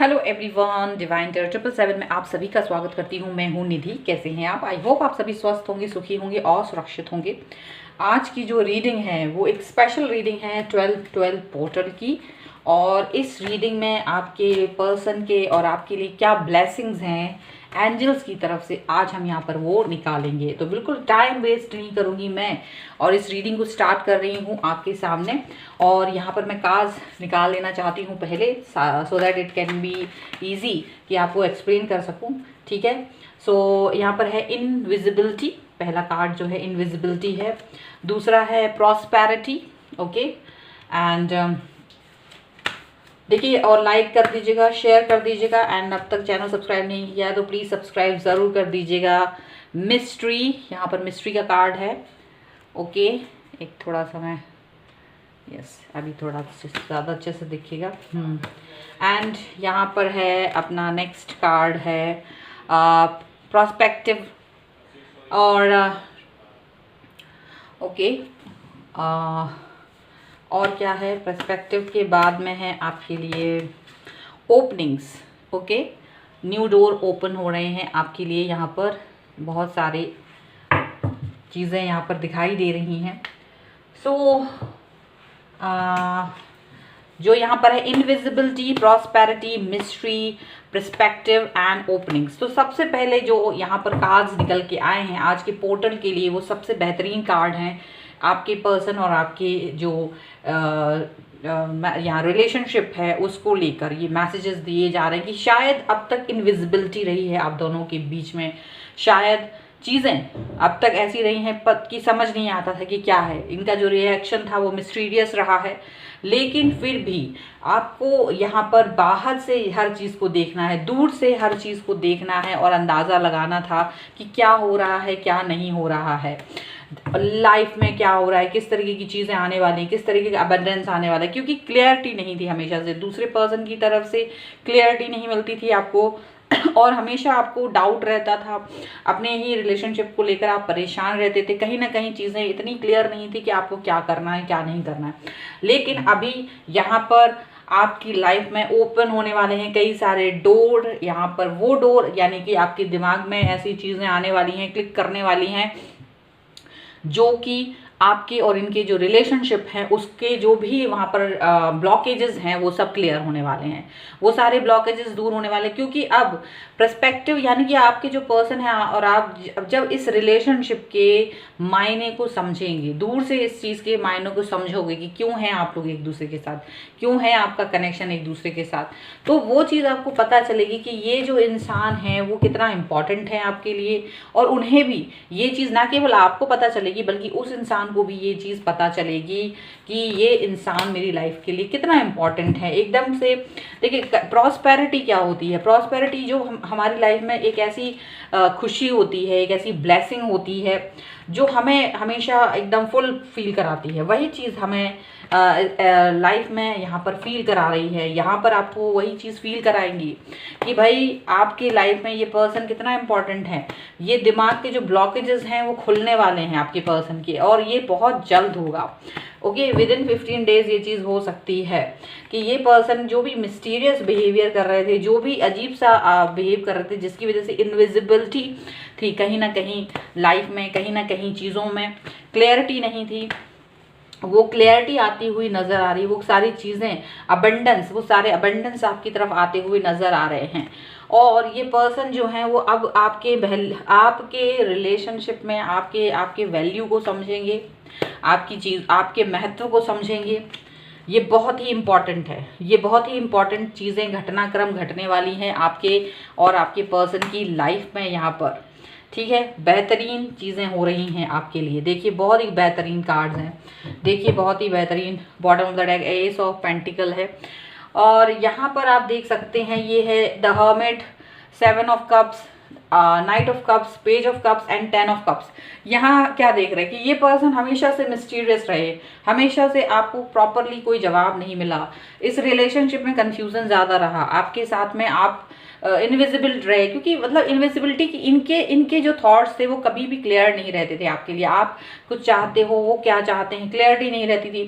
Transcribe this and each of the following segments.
Hello everyone, divine terror 777 में आप सभी का स्वागत करती हूँ। मैं हूँ निधि। कैसे हैं आप? आई होप आप सभी स्वस्थ होंगे, सुखी होंगे और सुरक्षित होंगे। आज की जो रीडिंग है वो एक स्पेशल रीडिंग है 12-12 पोर्टल की। और इस रीडिंग में आपके पर्सन के और आपके लिए क्या ब्लेसिंग्स हैं एंजल्स की तरफ से, आज हम यहाँ पर वो निकालेंगे। तो बिल्कुल टाइम वेस्ट नहीं करूँगी मैं और इस रीडिंग को स्टार्ट कर रही हूँ आपके सामने। और यहाँ पर मैं कार्ड्स निकाल लेना चाहती हूँ पहले, so that it can be easy कि आपको एक्सप्लेन कर सकूँ। ठीक है। सो यहाँ पर है इनविजिबिलिटी, पहला कार्ड जो है इनविजिबिलिटी है। दूसरा है प्रॉस्पेरिटी। ओके। एंड देखिए, और लाइक कर दीजिएगा, शेयर कर दीजिएगा। एंड अब तक चैनल सब्सक्राइब नहीं किया है तो प्लीज़ सब्सक्राइब ज़रूर कर दीजिएगा। मिस्ट्री, यहाँ पर मिस्ट्री का कार्ड है। ओके, एक थोड़ा सा मैं अभी थोड़ा ज़्यादा अच्छे से दिखेगा। एंड यहाँ पर है अपना नेक्स्ट कार्ड है प्रोस्पेक्टिव। और ओके, और क्या है पर्सपेक्टिव के बाद में है आपके लिए openings. Okay, new door open हो रहे हैं आपके लिए। यहाँ पर बहुत सारी चीज़ें यहाँ पर दिखाई दे रही हैं। सो जो यहाँ पर है invisibility, prosperity, mystery, perspective and openings. तो सबसे पहले जो यहाँ पर कार्ड्स निकल के आए हैं आज के पोर्टल के लिए, वो सबसे बेहतरीन कार्ड हैं आपके पर्सन और आपके जो यहाँ रिलेशनशिप है उसको लेकर। ये मैसेजेस दिए जा रहे हैं कि शायद अब तक इनविजिबिलिटी रही है आप दोनों के बीच में। शायद चीज़ें अब तक ऐसी रही हैं कि समझ नहीं आता था कि क्या है। इनका जो रिएक्शन था वो मिस्टीरियस रहा है, लेकिन फिर भी आपको यहाँ पर बाहर से हर चीज़ को देखना है, दूर से हर चीज़ को देखना है और अंदाज़ा लगाना था कि क्या हो रहा है, क्या नहीं हो रहा है, लाइफ में क्या हो रहा है, किस तरीके की चीज़ें आने वाली हैं, किस तरीके का अबंडेंस आने वाला है। क्योंकि क्लियरिटी नहीं थी हमेशा से, दूसरे पर्सन की तरफ से क्लियरिटी नहीं मिलती थी आपको और हमेशा आपको डाउट रहता था अपने ही रिलेशनशिप को लेकर। आप परेशान रहते थे, कहीं ना कहीं चीज़ें इतनी क्लियर नहीं थी कि आपको क्या करना है क्या नहीं करना है। लेकिन अभी यहाँ पर आपकी लाइफ में ओपन होने वाले हैं कई सारे डोर। यहाँ पर वो डोर यानी कि आपके दिमाग में ऐसी चीज़ें आने वाली हैं, क्लिक करने वाली हैं, जो कि आपके और इनके जो रिलेशनशिप है उसके जो भी वहाँ पर ब्लॉकेजेस हैं वो सब क्लियर होने वाले हैं। वो सारे ब्लॉकेजेस दूर होने वाले, क्योंकि अब पर्सपेक्टिव यानी कि आपके जो पर्सन है और आप जब इस रिलेशनशिप के मायने को समझेंगे, दूर से इस चीज़ के मायने को समझोगे कि क्यों हैं आप लोग एक दूसरे के साथ, क्यों है आपका कनेक्शन एक दूसरे के साथ, तो वो चीज़ आपको पता चलेगी कि ये जो इंसान है वो कितना इम्पॉर्टेंट है आपके लिए। और उन्हें भी ये चीज़ ना केवल आपको पता चलेगी बल्कि उस इंसान को भी ये चीज़ पता चलेगी कि ये इंसान मेरी लाइफ के लिए कितना इम्पॉर्टेंट है एकदम से। देखिए, प्रॉस्पेरिटी क्या होती है? प्रॉस्पेरिटी जो हमारी लाइफ में एक ऐसी खुशी होती है, एक ऐसी ब्लेसिंग होती है जो हमें हमेशा एकदम फुल फील कराती है। वही चीज़ हमें लाइफ में यहाँ पर फील करा रही है। यहाँ पर आपको वही चीज़ फील कराएंगी कि भाई आपकी लाइफ में ये पर्सन कितना इम्पॉर्टेंट है। ये दिमाग के जो ब्लॉकेजेस हैं वो खुलने वाले हैं आपके पर्सन के, और ये बहुत जल्द होगा। ओके, विद इन 15 डेज ये चीज़ हो सकती है कि ये पर्सन जो भी मिस्टीरियस बिहेवियर कर रहे थे, जो भी अजीब सा बिहेव कर रहे थे, जिसकी वजह से इनविजिबिलिटी थी कहीं ना कहीं लाइफ में, कहीं ना कहीं चीज़ों में क्लैरिटी नहीं थी, वो क्लैरिटी आती हुई नज़र आ रही। वो सारी चीज़ें अबंडेंस, वो सारे अबंडेंस आपकी तरफ आते हुए नज़र आ रहे हैं। और ये पर्सन जो है वो अब आपके रिलेशनशिप में आपके वैल्यू को समझेंगे, आपके महत्व को समझेंगे। ये बहुत ही इम्पॉर्टेंट है, ये बहुत ही इम्पॉर्टेंट चीज़ें घटनाक्रम घटने वाली हैं आपके और आपके पर्सन की लाइफ में यहाँ पर। ठीक है, बेहतरीन चीज़ें हो रही हैं आपके लिए। देखिए, बहुत ही बेहतरीन कार्ड्स हैं। देखिए, बहुत ही बेहतरीन। Bottom of the deck S of pentacle है, और यहाँ पर आप देख सकते हैं ये है the hermit, 7 of cups, night of cups, page of cups and 10 of cups. यहाँ क्या देख रहे हैं कि ये पर्सन हमेशा से मिस्टीरियस रहे, हमेशा से आपको प्रॉपरली कोई जवाब नहीं मिला, इस रिलेशनशिप में कंफ्यूजन ज़्यादा रहा, आपके साथ में आप इनविजिबल रहे। क्योंकि मतलब इनविजिबिलिटी की इनके जो थॉट्स थे वो कभी भी क्लियर नहीं रहते थे आपके लिए। आप कुछ चाहते हो, वो क्या चाहते हैं, क्लियरिटी नहीं रहती थी।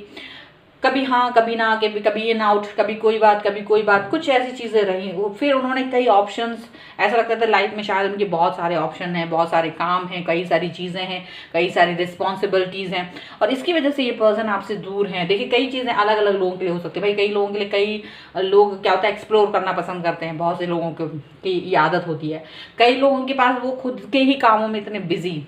कभी हाँ कभी ना, कभी कभी इन आउट, कभी कोई बात कभी कोई बात, कुछ ऐसी चीज़ें रही। वो फिर उन्होंने कई ऑप्शंस, ऐसा लगता था लाइफ में शायद उनके बहुत सारे ऑप्शन हैं, बहुत सारे काम हैं, कई सारी चीज़ें हैं, कई सारी रिस्पॉन्सिबिलिटीज़ हैं, और इसकी वजह से ये पर्सन आपसे दूर हैं। देखिए कई चीज़ें अलग अलग लोगों के लिए हो सकती है भाई। कई लोगों के लिए, कई लोग क्या होता है एक्सप्लोर करना पसंद करते हैं, बहुत से लोगों को की ये आदत होती है। कई लोगों के पास वो खुद के ही कामों में इतने बिजी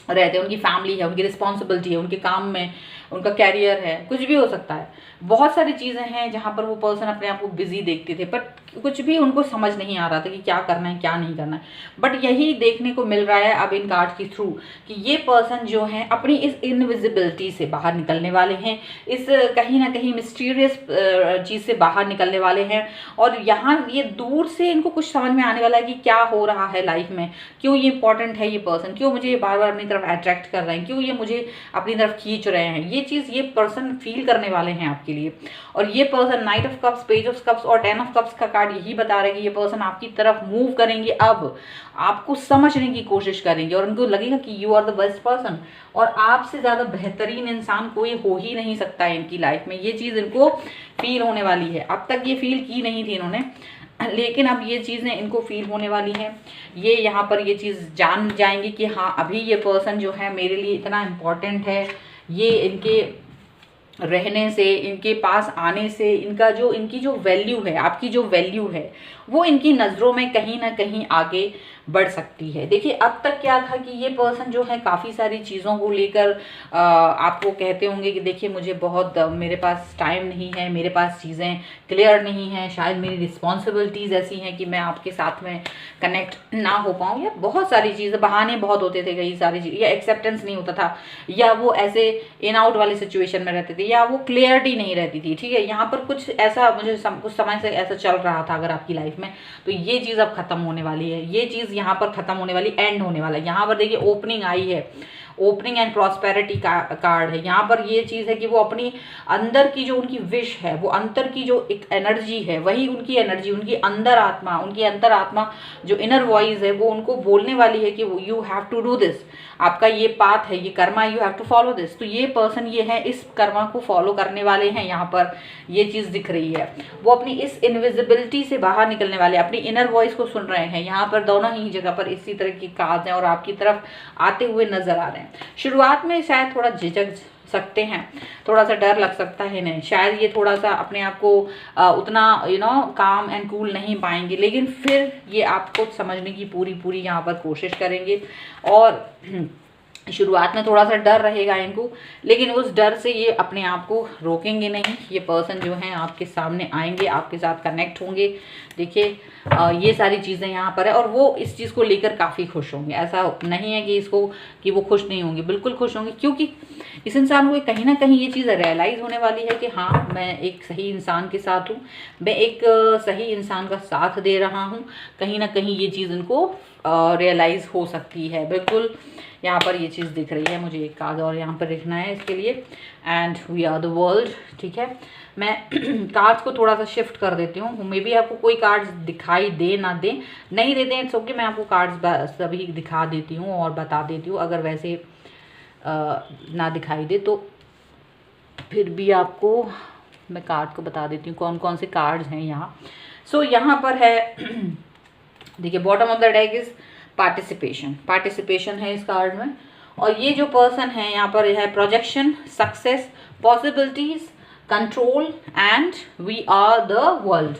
रहते हैं, उनकी फैमिली है, उनकी रिस्पॉन्सिबिलिटी है, उनके काम में उनका कैरियर है, कुछ भी हो सकता है। बहुत सारी चीज़ें हैं जहाँ पर वो पर्सन अपने आप को बिजी देखते थे, बट कुछ भी उनको समझ नहीं आ रहा था कि क्या करना है क्या नहीं करना है। बट यही देखने को मिल रहा है अब इन कार्ड के थ्रू कि ये पर्सन जो है अपनी इस इनविजिबिलिटी से बाहर निकलने वाले हैं, इस कहीं ना कहीं मिस्टीरियस चीज़ से बाहर निकलने वाले हैं। और यहाँ ये दूर से इनको कुछ समझ में आने वाला है कि क्या हो रहा है लाइफ में, क्यों ये इंपॉर्टेंट है ये पर्सन, क्यों मुझे ये बार बार अपनी तरफ अट्रैक्ट कर रहे हैं, क्यों ये मुझे अपनी तरफ खींच रहे हैं। ये चीज़ ये पर्सन फील करने वाले हैं आपके लिए। और ये person night of cups, page of cups और 10 ऑफ कप्स का कार्ड यही बता रहा है कि ये पर्सन आपकी तरफ मूव करेंगे, अब आपको समझने की कोशिश करेंगे, और उनको लगेगा कि you are the best person, और आपसे ज़्यादा बेहतरीन इंसान कोई हो ही नहीं सकता है इनकी लाइफ में। ये चीज़ इनको फील होने वाली है। अब तक ये फील की नहीं थी इन्होंने, लेकिन अब ये चीज़ें इनको फील होने वाली हैं। ये यहाँ पर ये चीज़ जान जाएंगे कि हाँ अभी ये पर्सन जो है मेरे लिए इतना इम्पोर्टेंट है। ये इनके रहने से, इनके पास आने से, इनकी जो वैल्यू है, आपकी जो वैल्यू है, वो इनकी नज़रों में कहीं ना कहीं आगे बढ़ सकती है। देखिए अब तक क्या था कि ये पर्सन जो है काफ़ी सारी चीज़ों को लेकर आपको कहते होंगे कि देखिए मुझे बहुत मेरे पास टाइम नहीं है, मेरे पास चीज़ें क्लियर नहीं हैं, शायद मेरी रिस्पॉन्सिबिलिटीज़ ऐसी हैं कि मैं आपके साथ में कनेक्ट ना हो पाऊँ, या बहुत सारी चीज़ें, बहाने बहुत होते थे कई सारी चीज़, या एक्सेप्टेंस नहीं होता था, या वो ऐसे इन आउट वाले सिचुएशन में रहते थे, या वो क्लियरिटी नहीं रहती थी। ठीक है, यहाँ पर कुछ ऐसा मुझे कुछ समय से ऐसा चल रहा था अगर आपकी लाइफ में, तो ये चीज़ अब खत्म होने वाली है। ये चीज़ यहाँ पर खत्म होने वाली, एंड होने वाला है। यहाँ पर देखिए ओपनिंग आई है, ओपनिंग एंड प्रॉस्पेरिटी का कार्ड है। यहाँ पर ये चीज़ है कि वो अपनी अंदर की जो उनकी विश है, वो अंदर की जो एक एनर्जी है, वही उनकी एनर्जी, उनकी अंदर आत्मा जो इनर वॉइस है, वो उनको बोलने वाली है कि you have to do this, आपका ये पाथ है, ये karma, you have to follow this. तो ये पर्सन ये है इस कर्मा को फॉलो करने वाले हैं। यहाँ पर ये चीज़ दिख रही है, वो अपनी इस इनविजिबिलिटी से बाहर निकलने वाले, अपनी इनर वॉइस को सुन रहे हैं। यहाँ पर दोनों ही जगह पर इसी तरह की कार्ड्स हैं और आपकी तरफ आते हुए नजर आ रहे हैं। शुरुआत में शायद थोड़ा झिझक सकते हैं, थोड़ा सा डर लग सकता है इन्हें, शायद ये थोड़ा सा अपने आप को उतना काम एंड कूल नहीं पाएंगे, लेकिन फिर ये आपको समझने की पूरी यहाँ पर कोशिश करेंगे। और शुरुआत में थोड़ा सा डर रहेगा इनको, लेकिन उस डर से ये अपने आप को रोकेंगे नहीं। ये पर्सन जो हैं आपके सामने आएंगे, आपके साथ कनेक्ट होंगे। देखिए ये सारी चीज़ें यहाँ पर है, और वो इस चीज़ को लेकर काफ़ी खुश होंगे। ऐसा नहीं है कि वो खुश नहीं होंगे, बिल्कुल खुश होंगे, क्योंकि इस इंसान को कहीं ना कहीं ये चीज़ रियलाइज़ होने वाली है कि हाँ मैं एक सही इंसान के साथ हूँ, मैं एक सही इंसान का साथ दे रहा हूँ। कहीं ना कहीं ये चीज़ इनको रियलाइज़ हो सकती है। बिल्कुल यहाँ पर ये चीज़ दिख रही है। मुझे एक कार्ड और यहाँ पर लिखना है इसके लिए, and we are the world. ठीक है, मैं कार्ड्स को थोड़ा सा शिफ्ट कर देती हूँ। मे बी आपको कोई कार्ड्स दिखाई दे ना दे, नहीं देते हैं, इट्स ओके, मैं आपको कार्ड्स सभी दिखा देती हूँ और बता देती हूँ। अगर वैसे ना दिखाई दे तो फिर भी आपको मैं कार्ड को बता देती हूँ कौन कौन से कार्ड्स हैं यहाँ। सो यहाँ पर है देखिए, bottom of the deck is participation है इस कार्ड में। और ये जो पर्सन है यहाँ पर है projection, success, possibilities, control and we are the world.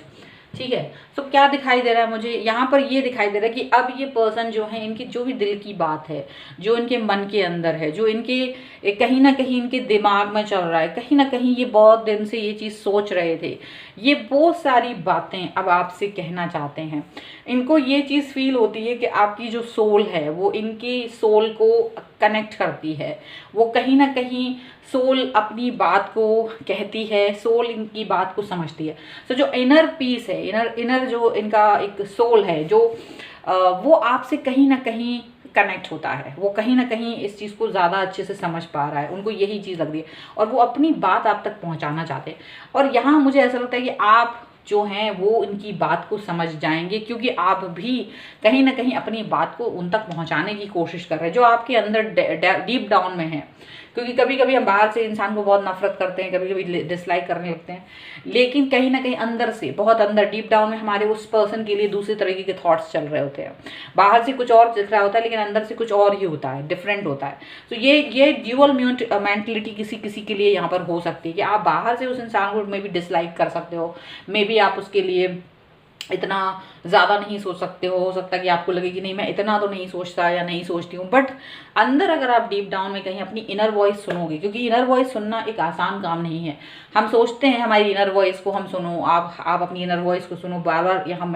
ठीक है, तो क्या दिखाई दे रहा है मुझे यहाँ पर? ये दिखाई दे रहा है कि अब ये पर्सन जो है, इनकी जो भी दिल की बात है, जो इनके मन के अंदर है, जो इनके कहीं ना कहीं इनके दिमाग में चल रहा है, कहीं ना कहीं ये बहुत दिन से ये चीज़ सोच रहे थे, ये बहुत सारी बातें अब आपसे कहना चाहते हैं। इनको ये चीज़ फील होती है कि आपकी जो सोल है वो इनकी सोल को कनेक्ट करती है। वो कहीं ना कहीं सोल अपनी बात को कहती है, सोल इनकी बात को समझती है। तो जो इनर पीस है, इनर जो इनका एक सोल है, जो वो आपसे कहीं ना कहीं कनेक्ट होता है, वो कहीं ना कहीं इस चीज़ को ज़्यादा अच्छे से समझ पा रहा है, उनको यही चीज़ लग रही है और वो अपनी बात आप तक पहुंचाना चाहते हैं। और यहाँ मुझे ऐसा लगता है कि आप जो हैं वो इनकी बात को समझ जाएंगे, क्योंकि आप भी कहीं ना कहीं अपनी बात को उन तक पहुंचाने की कोशिश कर रहे हैं। जो आपके अंदर डीप डाउन में है, क्योंकि कभी कभी हम बाहर से इंसान को बहुत नफरत करते हैं, कभी कभी डिसलाइक करने लगते हैं, लेकिन कहीं ना कहीं अंदर से, बहुत अंदर डीप डाउन में हमारे उस पर्सन के लिए दूसरे तरीके के थॉट्स चल रहे होते हैं। बाहर से कुछ और दिख रहा होता है लेकिन अंदर से कुछ और ही होता है, डिफरेंट होता है। तो ये ड्यूअल मेंटलिटी किसी किसी के लिए यहाँ पर हो सकती है कि आप बाहर से उस इंसान को मे बी डिसलाइक कर सकते हो, मे बी आप उसके लिए इतना ज़्यादा नहीं सोच सकते हो सकता है कि आपको लगे कि नहीं मैं इतना तो नहीं सोचता या नहीं सोचती हूँ, बट अंदर अगर आप डीप डाउन में कहीं अपनी इनर वॉइस सुनोगे, क्योंकि इनर वॉइस सुनना एक आसान काम नहीं है। हम सोचते हैं हमारी इनर वॉइस को हम सुनो, आप अपनी इनर वॉइस को सुनो, बार बार यहाँ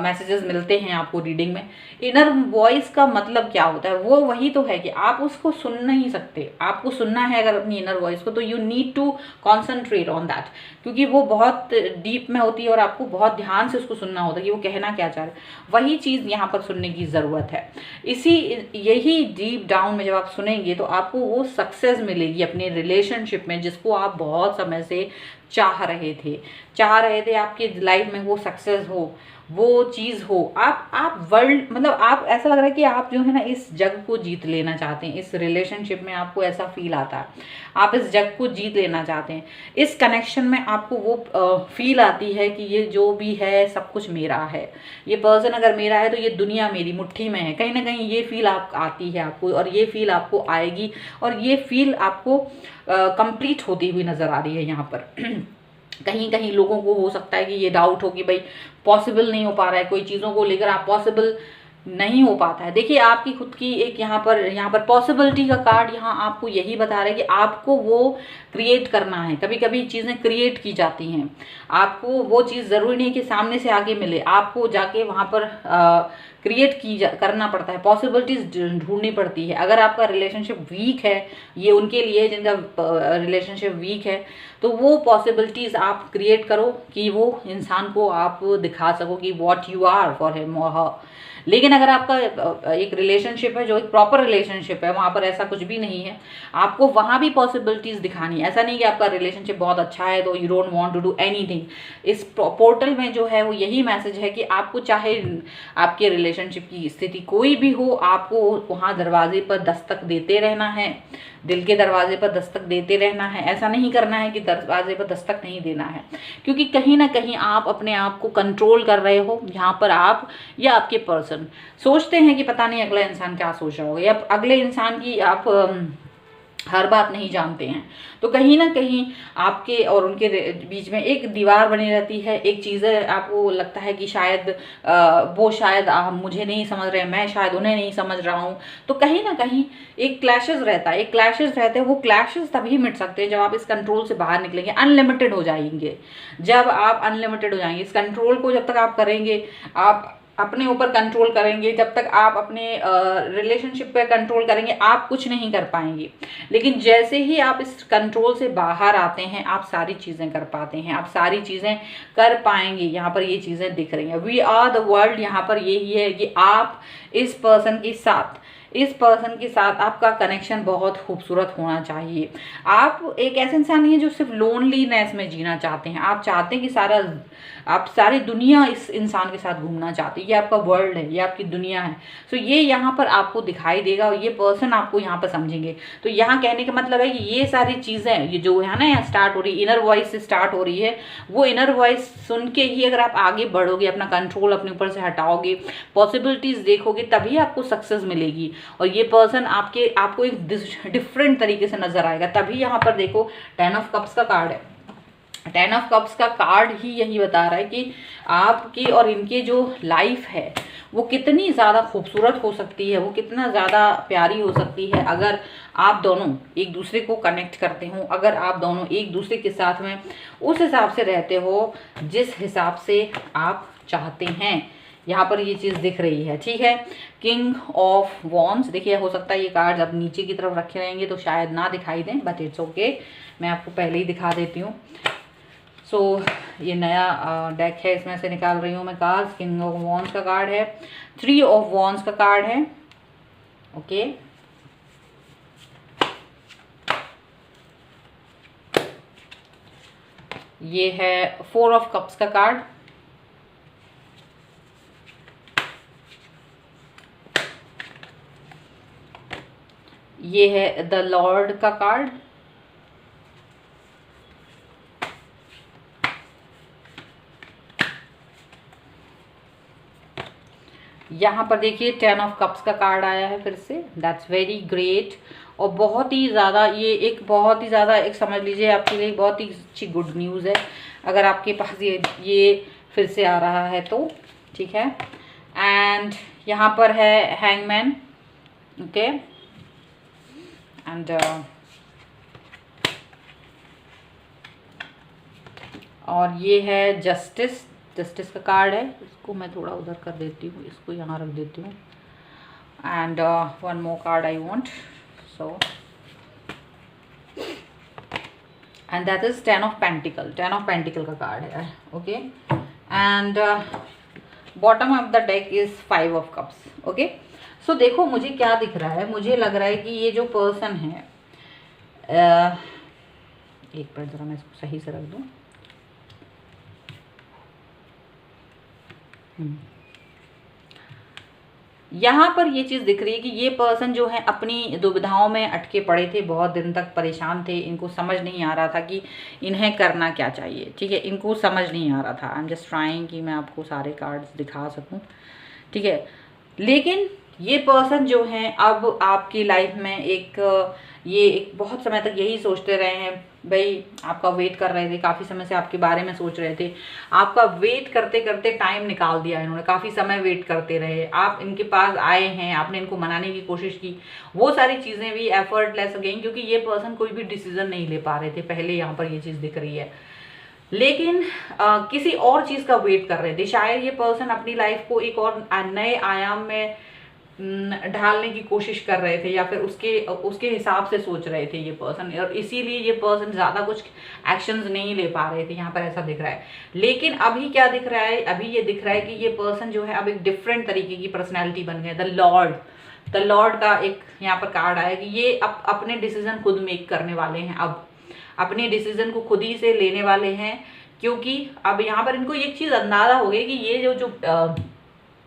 मैसेजेस मिलते हैं आपको रीडिंग में। इनर वॉइस का मतलब क्या होता है, वो वही तो है कि आप उसको सुन नहीं सकते। आपको सुनना है अगर अपनी इनर वॉइस को, तो you need to concentrate on that, क्योंकि वो बहुत डीप में होती है और आपको बहुत ध्यान से उसको सुनना होता है कि वो कहना क्या चाह रहे हैं। वही चीज़ यहाँ पर सुनने की ज़रूरत है। यही डीप डाउन में जब आप सुनेंगे तो आपको वो सक्सेस मिलेगी अपने रिलेशनशिप में, जिसको आप बहुत समय से चाह रहे थे आपकी लाइफ में वो सक्सेस हो, वो चीज़ हो। आप वर्ल्ड, मतलब आप, ऐसा लग रहा है कि आप जो है ना इस जग को जीत लेना चाहते हैं। इस रिलेशनशिप में आपको ऐसा फील आता है, आप इस जग को जीत लेना चाहते हैं। इस कनेक्शन में आपको वो फील आती है कि ये जो भी है सब कुछ मेरा है, ये पर्सन अगर मेरा है तो ये दुनिया मेरी मुट्ठी में है। कहीं ना कहीं ये फील आती है आपको, और ये फील आपको आएगी, और ये फील आपको कंप्लीट होती हुई नज़र आ रही है यहाँ पर। कहीं कहीं लोगों को हो सकता है कि ये डाउट हो कि भाई पॉसिबल नहीं हो पा रहा है, कोई चीज़ों को लेकर आप पॉसिबल नहीं हो पाता है। देखिए आपकी खुद की एक यहाँ पर पॉसिबिलिटी का कार्ड यहाँ आपको यही बता रहा है कि आपको वो क्रिएट करना है। कभी कभी चीज़ें क्रिएट की जाती हैं, आपको वो चीज़ ज़रूरी नहीं कि सामने से आके मिले, आपको जाके वहाँ पर क्रिएट करना पड़ता है, पॉसिबिलिटीज ढूंढनी पड़ती है। अगर आपका रिलेशनशिप वीक है, ये उनके लिए जिनका रिलेशनशिप वीक है, तो वो पॉसिबिलिटीज़ आप क्रिएट करो कि वो इंसान को आप दिखा सको कि what you are for him और हर। लेकिन अगर आपका एक रिलेशनशिप है जो एक प्रॉपर रिलेशनशिप है, वहाँ पर ऐसा कुछ भी नहीं है, आपको वहाँ भी पॉसिबिलिटीज़ दिखानी है। ऐसा नहीं कि आपका रिलेशनशिप बहुत अच्छा है तो you don't want to do anything. इस पोर्टल में जो है वो यही मैसेज है कि आपको चाहे आपके रिलेशनशिप की स्थिति कोई भी हो, आपको वहाँ दरवाजे पर दस्तक देते रहना है, दिल के दरवाजे पर दस्तक देते रहना है। ऐसा नहीं करना है कि दरवाजे पर दस्तक नहीं देना है, क्योंकि कहीं ना कहीं आप अपने आप को कंट्रोल कर रहे हो। यहाँ पर आप या आपके पर्सन सोचते हैं कि पता नहीं अगला इंसान क्या सोच रहा होगा, या अगले इंसान की आप हर बात नहीं जानते हैं। तो कहीं ना कहीं आपके और उनके बीच में एक दीवार बनी रहती है। एक चीज़ आपको लगता है कि शायद वो शायद मुझे नहीं समझ रहे, मैं शायद उन्हें नहीं समझ रहा हूँ। तो कहीं ना कहीं एक क्लैशेस रहता है, वो क्लैशेस तभी मिट सकते हैं जब आप इस कंट्रोल से बाहर निकलेंगे, अनलिमिटेड हो जाएंगे। जब आप अनलिमिटेड हो जाएंगे, इस कंट्रोल को जब तक आप करेंगे, आप अपने ऊपर कंट्रोल करेंगे, जब तक आप अपने रिलेशनशिप पे कंट्रोल करेंगे, आप कुछ नहीं कर पाएंगे। लेकिन जैसे ही आप इस कंट्रोल से बाहर आते हैं, आप सारी चीज़ें कर पाते हैं, आप सारी चीज़ें कर पाएंगे। यहाँ पर ये चीज़ें दिख रही हैं, वी आर द वर्ल्ड। यहाँ पर यही है कि आप इस पर्सन के साथ आपका कनेक्शन बहुत खूबसूरत होना चाहिए। आप एक ऐसे इंसान नहीं है जो सिर्फ लोनलीनेस में जीना चाहते हैं, आप चाहते हैं कि आप सारी दुनिया इस इंसान के साथ घूमना चाहते हैं। ये आपका वर्ल्ड है, ये आपकी दुनिया है। सो ये यहाँ पर आपको दिखाई देगा और ये पर्सन आपको यहाँ पर समझेंगे। तो यहाँ कहने का मतलब है कि ये सारी चीज़ें, ये जो है ना यहाँ स्टार्ट हो रही, इनर वॉइस से स्टार्ट हो रही है, वो इनर वॉइस सुन के ही अगर आप आगे बढ़ोगे, अपना कंट्रोल अपने ऊपर से हटाओगे, पॉसिबिलिटीज़ देखोगे, तभी आपको सक्सेस मिलेगी। और ये पर्सन आपको एक डिफरेंट तरीके से नजर आएगा। तभी यहाँ पर देखो 10 ऑफ कप्स का कार्ड है। 10 ऑफ कप्स का कार्ड ही यही बता रहा है कि आपकी और इनके जो लाइफ है वो कितनी ज़्यादा खूबसूरत हो सकती है, वो कितना ज़्यादा प्यारी हो सकती है अगर आप दोनों एक दूसरे को कनेक्ट करते हो, अगर आप दोनों एक दूसरे के साथ में उस हिसाब से रहते हो जिस हिसाब से आप चाहते हैं। यहाँ पर ये चीज़ दिख रही है, ठीक है। किंग ऑफ वॉन्ड्स, देखिए हो सकता है ये कार्ड अब नीचे की तरफ रखे रहेंगे तो शायद ना दिखाई दें, बट इट्स ओके, मैं आपको पहले ही दिखा देती हूँ। सो ये नया डेक है, इसमें से निकाल रही हूँ मैं कार्ड्स। किंग ऑफ वॉन्ड्स का कार्ड है, 3 ऑफ वॉन्ड्स का कार्ड है, ओके। ये है 4 ऑफ कप्स का कार्ड, ये है द लॉर्ड का कार्ड। यहाँ पर देखिए 10 ऑफ कप्स का कार्ड आया है फिर से, दैट्स वेरी ग्रेट। और बहुत ही ज़्यादा बहुत ही ज़्यादा एक समझ लीजिए आपके लिए बहुत ही अच्छी गुड न्यूज़ है अगर आपके पास ये फिर से आ रहा है तो, ठीक है। एंड यहाँ पर है हैंगमैन, ओके। एंड और ये है जस्टिस का कार्ड है। इसको मैं थोड़ा उधर कर देती हूँ, इसको यहाँ रख देती हूँ। And one more card I want, so and that is 10 of pentacles का कार्ड है, okay. And bottom of the deck is 5 of cups, okay. So देखो मुझे क्या दिख रहा है, मुझे लग रहा है कि ये जो पर्सन है, एक मिनट ज़रा मैं इसको सही से रख दूँ। यहाँ पर ये चीज़ दिख रही है कि ये पर्सन जो है अपनी दुविधाओं में अटके पड़े थे, बहुत दिन तक परेशान थे, इनको समझ नहीं आ रहा था कि इन्हें करना क्या चाहिए, ठीक है। इनको समझ नहीं आ रहा था। आई एम जस्ट ट्राइंग कि मैं आपको सारे कार्ड्स दिखा सकूं, ठीक है। लेकिन ये पर्सन जो है अब आपकी लाइफ में एक बहुत समय तक यही सोचते रहे हैं भाई, आपका वेट कर रहे थे, काफ़ी समय से आपके बारे में सोच रहे थे। आपका वेट करते करते टाइम निकाल दिया इन्होंने, काफ़ी समय वेट करते रहे, आप इनके पास आए हैं, आपने इनको मनाने की कोशिश की, वो सारी चीज़ें भी एफर्टलेस गई क्योंकि ये पर्सन कोई भी डिसीजन नहीं ले पा रहे थे। पहले यहाँ पर ये चीज़ दिख रही है, लेकिन किसी और चीज़ का वेट कर रहे थे। शायद ये पर्सन अपनी लाइफ को एक और नए आयाम में ढालने की कोशिश कर रहे थे या फिर उसके हिसाब से सोच रहे थे ये पर्सन, और इसीलिए ये पर्सन ज़्यादा कुछ एक्शंस नहीं ले पा रहे थे, यहाँ पर ऐसा दिख रहा है। लेकिन अभी क्या दिख रहा है, अभी ये दिख रहा है कि ये पर्सन जो है अब एक डिफरेंट तरीके की पर्सनैलिटी बन गया। द लॉर्ड का एक यहाँ पर कार्ड आया कि ये अब अपने डिसीजन खुद मेक करने वाले हैं, अब अपने डिसीजन को खुद ही से लेने वाले हैं, क्योंकि अब यहाँ पर इनको एक चीज़ अंदाज़ा हो गई कि ये जो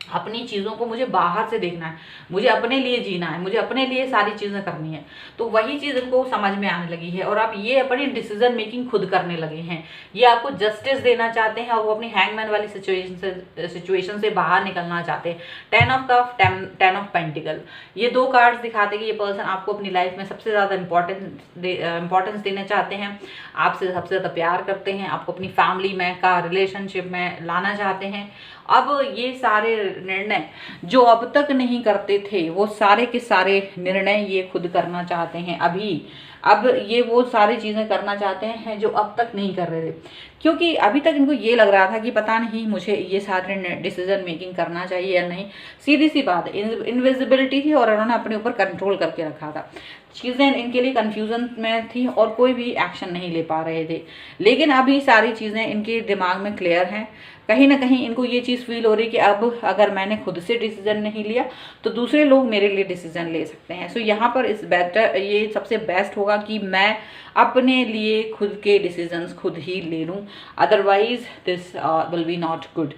अपनी चीज़ों को मुझे बाहर से देखना है, मुझे अपने लिए जीना है, मुझे अपने लिए सारी चीज़ें करनी है, तो वही चीज़ इनको समझ में आने लगी है और अब ये अपनी डिसीजन मेकिंग खुद करने लगे हैं। ये आपको जस्टिस देना चाहते हैं और वो अपनी हैंगमैन वाली सिचुएशन से बाहर निकलना चाहते हैं। 10 ऑफ कप, 10 ऑफ पेंटिकल, ये दो कार्ड्स दिखाते हैं कि ये पर्सन आपको अपनी लाइफ में सबसे ज़्यादा इंपॉर्टेंस देना चाहते हैं, आपसे सबसे ज़्यादा प्यार करते हैं, आपको अपनी फैमिली में का रिलेशनशिप में लाना चाहते हैं। अब ये सारे निर्णय जो अब तक नहीं करते थे, वो सारे के सारे निर्णय ये खुद करना चाहते हैं अभी। अब ये वो सारी चीज़ें करना चाहते हैं जो अब तक नहीं कर रहे थे, क्योंकि अभी तक इनको ये लग रहा था कि पता नहीं मुझे ये सारे डिसीजन मेकिंग करना चाहिए या नहीं। सीधी सी बात, इनविजिबिलिटी थी और उन्होंने अपने ऊपर कंट्रोल करके रखा था। चीज़ें इनके लिए कंफ्यूजन में थी और कोई भी एक्शन नहीं ले पा रहे थे। लेकिन अभी सारी चीज़ें इनके दिमाग में क्लियर हैं। कहीं ना कहीं इनको ये चीज़ फील हो रही है कि अब अगर मैंने खुद से डिसीजन नहीं लिया तो दूसरे लोग मेरे लिए डिसीजन ले सकते हैं। सो यहाँ पर ये सबसे बेस्ट होगा कि मैं अपने लिए खुद के डिसीजंस खुद ही ले लूँ, otherwise this will be not good.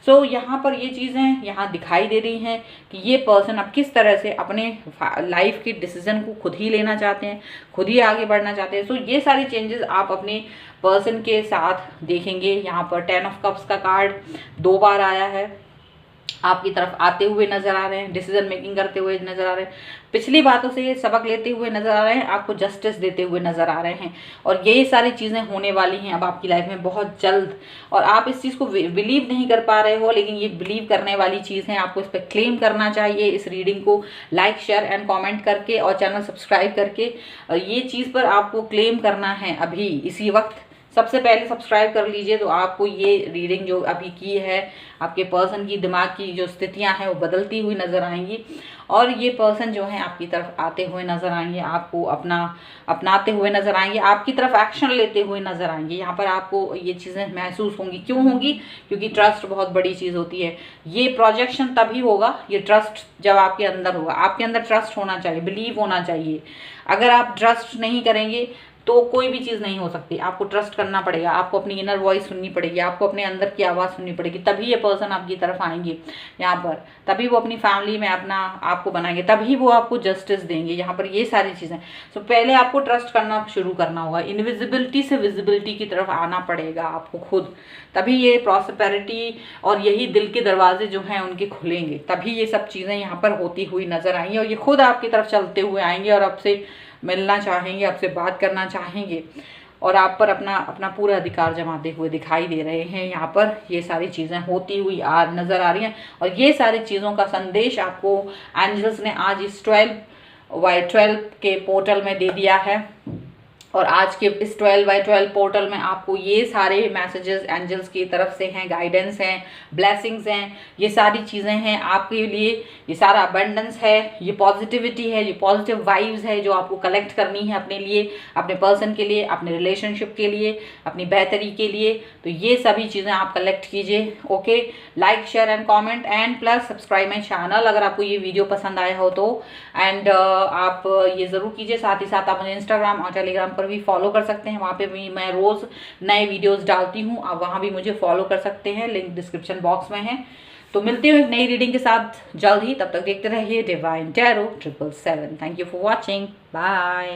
So यहाँ पर ये चीज़ें यहाँ दिखाई दे रही हैं कि ये पर्सन अब किस तरह से अपने लाइफ की डिसीजन को खुद ही लेना चाहते हैं, खुद ही आगे बढ़ना चाहते हैं। सो ये सारी चेंजेस आप अपने पर्सन के साथ देखेंगे। यहाँ पर 10 ऑफ कप्स का कार्ड 2 बार आया है, आपकी तरफ आते हुए नजर आ रहे हैं, डिसीजन मेकिंग करते हुए नजर आ रहे हैं, पिछली बातों से ये सबक लेते हुए नजर आ रहे हैं, आपको जस्टिस देते हुए नजर आ रहे हैं। और यही सारी चीज़ें होने वाली हैं अब आपकी लाइफ में बहुत जल्द, और आप इस चीज़ को बिलीव नहीं कर पा रहे हो, लेकिन ये बिलीव करने वाली चीज़ है। आपको इस पर क्लेम करना चाहिए। इस रीडिंग को लाइक, शेयर एंड कॉमेंट करके और चैनल सब्सक्राइब करके ये चीज़ पर आपको क्लेम करना है अभी इसी वक्त। सबसे पहले सब्सक्राइब कर लीजिए तो आपको ये रीडिंग जो अभी की है, आपके पर्सन की दिमाग की जो स्थितियां हैं वो बदलती हुई नज़र आएंगी, और ये पर्सन जो है आपकी तरफ आते हुए नज़र आएंगे, आपको अपनाते हुए नज़र आएंगे, आपकी तरफ एक्शन लेते हुए नज़र आएंगे। यहाँ पर आपको ये चीज़ें महसूस होंगी। क्यों होंगी? क्योंकि ट्रस्ट बहुत बड़ी चीज़ होती है। ये प्रोजेक्शन तभी होगा, ये ट्रस्ट जब आपके अंदर होगा। आपके अंदर ट्रस्ट होना चाहिए, बिलीव होना चाहिए। अगर आप ट्रस्ट नहीं करेंगे तो कोई भी चीज़ नहीं हो सकती। आपको ट्रस्ट करना पड़ेगा, आपको अपनी इनर वॉइस सुननी पड़ेगी, आपको अपने अंदर की आवाज़ सुननी पड़ेगी, तभी ये पर्सन आपकी तरफ आएंगे यहाँ पर, तभी वो अपनी फैमिली में अपना आपको बनाएंगे, तभी वो आपको जस्टिस देंगे। यहाँ पर ये सारी चीज़ें, सो पहले आपको ट्रस्ट करना शुरू करना होगा, इनविजिबिलिटी से विजिबिलिटी की तरफ आना पड़ेगा आपको खुद, तभी ये प्रॉस्पेरिटी और यही दिल के दरवाजे जो हैं उनके खुलेंगे, तभी ये सब चीज़ें यहाँ पर होती हुई नजर आएंगी और ये खुद आपकी तरफ चलते हुए आएंगे और आपसे मिलना चाहेंगे, आपसे बात करना चाहेंगे और आप पर अपना अपना पूरा अधिकार जमाते हुए दिखाई दे रहे हैं। यहाँ पर ये सारी चीज़ें होती हुई नज़र आ रही हैं और ये सारी चीज़ों का संदेश आपको एंजल्स ने आज इस 12/12 के पोर्टल में दे दिया है। और आज के इस 12/12 पोर्टल में आपको ये सारे मैसेजेस एंजल्स की तरफ से हैं, गाइडेंस हैं, ब्लेसिंग्स हैं, ये सारी चीज़ें हैं आपके लिए। ये सारा अबंडेंस है, ये पॉजिटिविटी है, ये पॉजिटिव वाइब्स है जो आपको कलेक्ट करनी है अपने लिए, अपने पर्सन के लिए, अपने रिलेशनशिप के लिए, अपनी बेहतरी के लिए। तो ये सभी चीज़ें आप कलेक्ट कीजिए। Okay, like share and comment and plus subscribe my channel अगर आपको ये वीडियो पसंद आया हो तो। एंड आप ये ज़रूर कीजिए। साथ ही साथ आप मुझे इंस्टाग्राम और टेलीग्राम पर भी फॉलो कर सकते हैं, वहाँ पे भी मैं रोज़ नए वीडियोस डालती हूँ, आप वहाँ भी मुझे फॉलो कर सकते हैं, लिंक डिस्क्रिप्शन बॉक्स में है। तो मिलते हैं एक नई रीडिंग के साथ जल्द ही, तब तक देखते रहिए divine tarot 777। Thank you for watching, bye.